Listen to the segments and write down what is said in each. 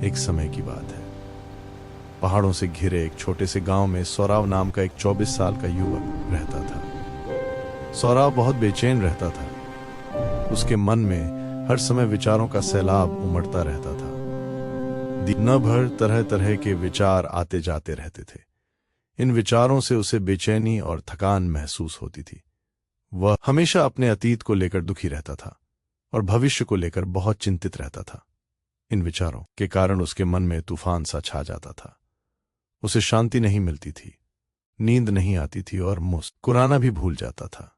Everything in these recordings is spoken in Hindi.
एक समय की बात है। पहाड़ों से घिरे एक छोटे से गांव में सौराव नाम का एक 24 साल का युवक रहता था। सौराव बहुत बेचैन रहता था। उसके मन में हर समय विचारों का सैलाब उमड़ता रहता था। दिन भर तरह तरह के विचार आते जाते रहते थे। इन विचारों से उसे बेचैनी और थकान महसूस होती थी। वह हमेशा अपने अतीत को लेकर दुखी रहता था और भविष्य को लेकर बहुत चिंतित रहता था। इन विचारों के कारण उसके मन में तूफान सा छा जाता था। उसे शांति नहीं मिलती थी, नींद नहीं आती थी और मुस्कुराना भी भूल जाता था।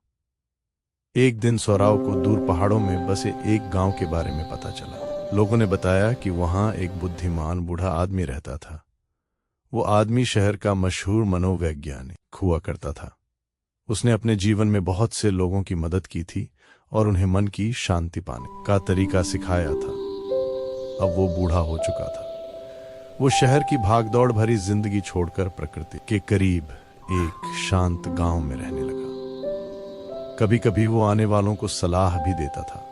एक दिन सौराव को दूर पहाड़ों में बसे एक गांव के बारे में पता चला। लोगों ने बताया कि वहां एक बुद्धिमान बूढ़ा आदमी रहता था। वो आदमी शहर का मशहूर मनोवैज्ञानिक हुआ करता था। उसने अपने जीवन में बहुत से लोगों की मदद की थी और उन्हें मन की शांति पाने का तरीका सिखाया था। अब वो बूढ़ा हो चुका था। वो शहर की भागदौड़ भरी जिंदगी छोड़कर प्रकृति के करीब एक शांत गांव में रहने लगा। कभी कभी वो आने वालों को सलाह भी देता था।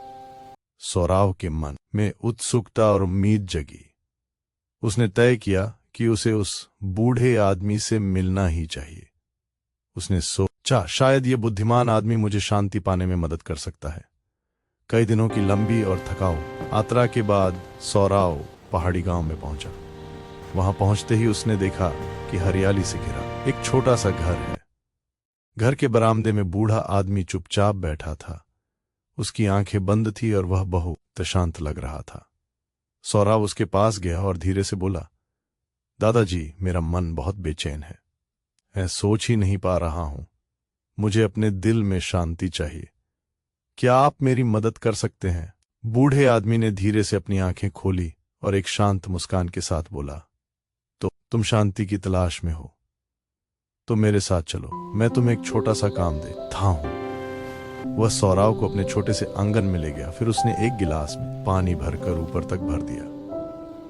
सौराव के मन में उत्सुकता और उम्मीद जगी। उसने तय किया कि उसे उस बूढ़े आदमी से मिलना ही चाहिए। उसने सोचा, शायद ये बुद्धिमान आदमी मुझे शांति पाने में मदद कर सकता है। कई दिनों की लंबी और थकाऊ यात्रा के बाद सौराव पहाड़ी गांव में पहुंचा। वहां पहुंचते ही उसने देखा कि हरियाली से घिरा एक छोटा सा घर है। घर के बरामदे में बूढ़ा आदमी चुपचाप बैठा था। उसकी आंखें बंद थी और वह बहुत शांत लग रहा था। सौराव उसके पास गया और धीरे से बोला, दादाजी, मेरा मन बहुत बेचैन है। मैं सोच ही नहीं पा रहा हूं। मुझे अपने दिल में शांति चाहिए। क्या आप मेरी मदद कर सकते हैं? बूढ़े आदमी ने धीरे से अपनी आंखें खोली और एक शांत मुस्कान के साथ बोला, तो तुम शांति की तलाश में हो तो मेरे साथ चलो, मैं तुम्हें एक छोटा सा काम देता हूं। वह सौराव को अपने छोटे से आंगन में ले गया। फिर उसने एक गिलास में पानी भरकर ऊपर तक भर दिया।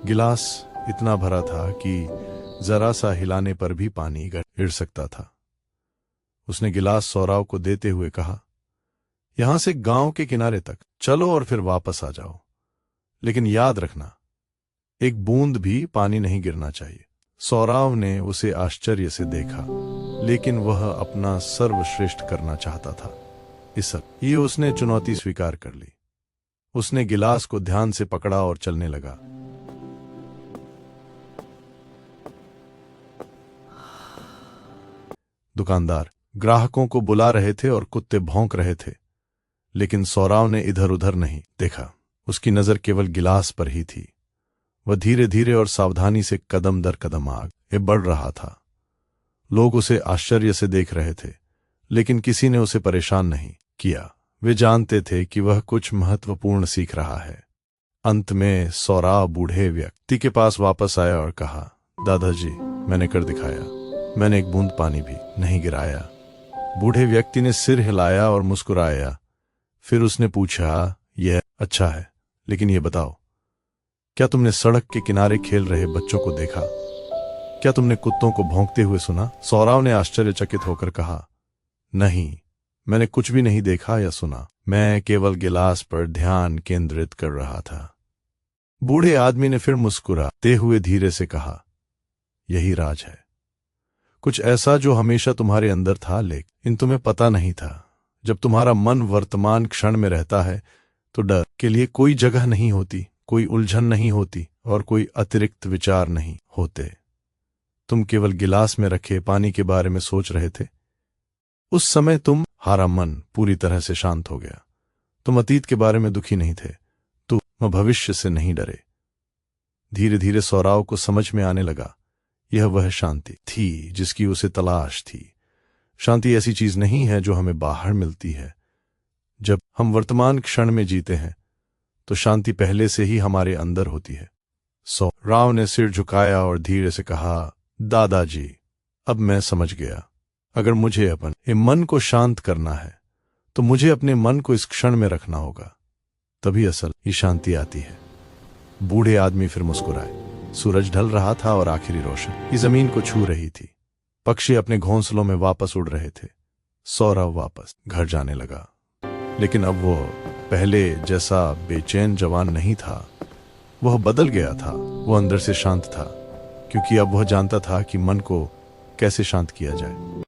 गिलास इतना भरा था कि जरा सा हिलाने पर भी पानी गिर सकता था। उसने गिलास सौराव को देते हुए कहा, यहां से गांव के किनारे तक चलो और फिर वापस आ जाओ, लेकिन याद रखना, एक बूंद भी पानी नहीं गिरना चाहिए। सौराव ने उसे आश्चर्य से देखा, लेकिन वह अपना सर्वश्रेष्ठ करना चाहता था, इसलिए उसने चुनौती स्वीकार कर ली। उसने गिलास को ध्यान से पकड़ा और चलने लगा। दुकानदार ग्राहकों को बुला रहे थे और कुत्ते भौंक रहे थे, लेकिन सौराव ने इधर उधर नहीं देखा। उसकी नजर केवल गिलास पर ही थी। वह धीरे धीरे और सावधानी से कदम दर कदम आगे बढ़ रहा था। लोग उसे आश्चर्य से देख रहे थे, लेकिन किसी ने उसे परेशान नहीं किया। वे जानते थे कि वह कुछ महत्वपूर्ण सीख रहा है। अंत में सौराव बूढ़े व्यक्ति के पास वापस आया और कहा, दादाजी, मैंने कर दिखाया। मैंने एक बूंद पानी भी नहीं गिराया। बूढ़े व्यक्ति ने सिर हिलाया और मुस्कुराया। फिर उसने पूछा, यह अच्छा है, लेकिन यह बताओ, क्या तुमने सड़क के किनारे खेल रहे बच्चों को देखा? क्या तुमने कुत्तों को भौंकते हुए सुना? सौराव ने आश्चर्यचकित होकर कहा, नहीं, मैंने कुछ भी नहीं देखा या सुना। मैं केवल गिलास पर ध्यान केंद्रित कर रहा था। बूढ़े आदमी ने फिर मुस्कुराते हुए धीरे से कहा, यही राज है। कुछ ऐसा जो हमेशा तुम्हारे अंदर था, लेकिन तुम्हें पता नहीं था। जब तुम्हारा मन वर्तमान क्षण में रहता है तो डर के लिए कोई जगह नहीं होती, कोई उलझन नहीं होती और कोई अतिरिक्त विचार नहीं होते। तुम केवल गिलास में रखे पानी के बारे में सोच रहे थे। उस समय तुम्हारा मन पूरी तरह से शांत हो गया। तुम अतीत के बारे में दुखी नहीं थे, तुम भविष्य से नहीं डरे। धीरे धीरे सौराव को समझ में आने लगा, यह वह शांति थी जिसकी उसे तलाश थी। शांति ऐसी चीज नहीं है जो हमें बाहर मिलती है। जब हम वर्तमान क्षण में जीते हैं तो शांति पहले से ही हमारे अंदर होती है। सौराव ने सिर झुकाया और धीरे से कहा, दादाजी, अब मैं समझ गया। अगर मुझे अपने मन को शांत करना है तो मुझे अपने मन को इस क्षण में रखना होगा, तभी असल ही शांति आती है। बूढ़े आदमी फिर मुस्कुराए। सूरज ढल रहा था और आखिरी रोशनी जमीन को छू रही थी। पक्षी अपने घोंसलों में वापस उड़ रहे थे। सौरव वापस घर जाने लगा, लेकिन अब वो पहले जैसा बेचैन जवान नहीं था। वह बदल गया था। वह अंदर से शांत था, क्योंकि अब वह जानता था कि मन को कैसे शांत किया जाए।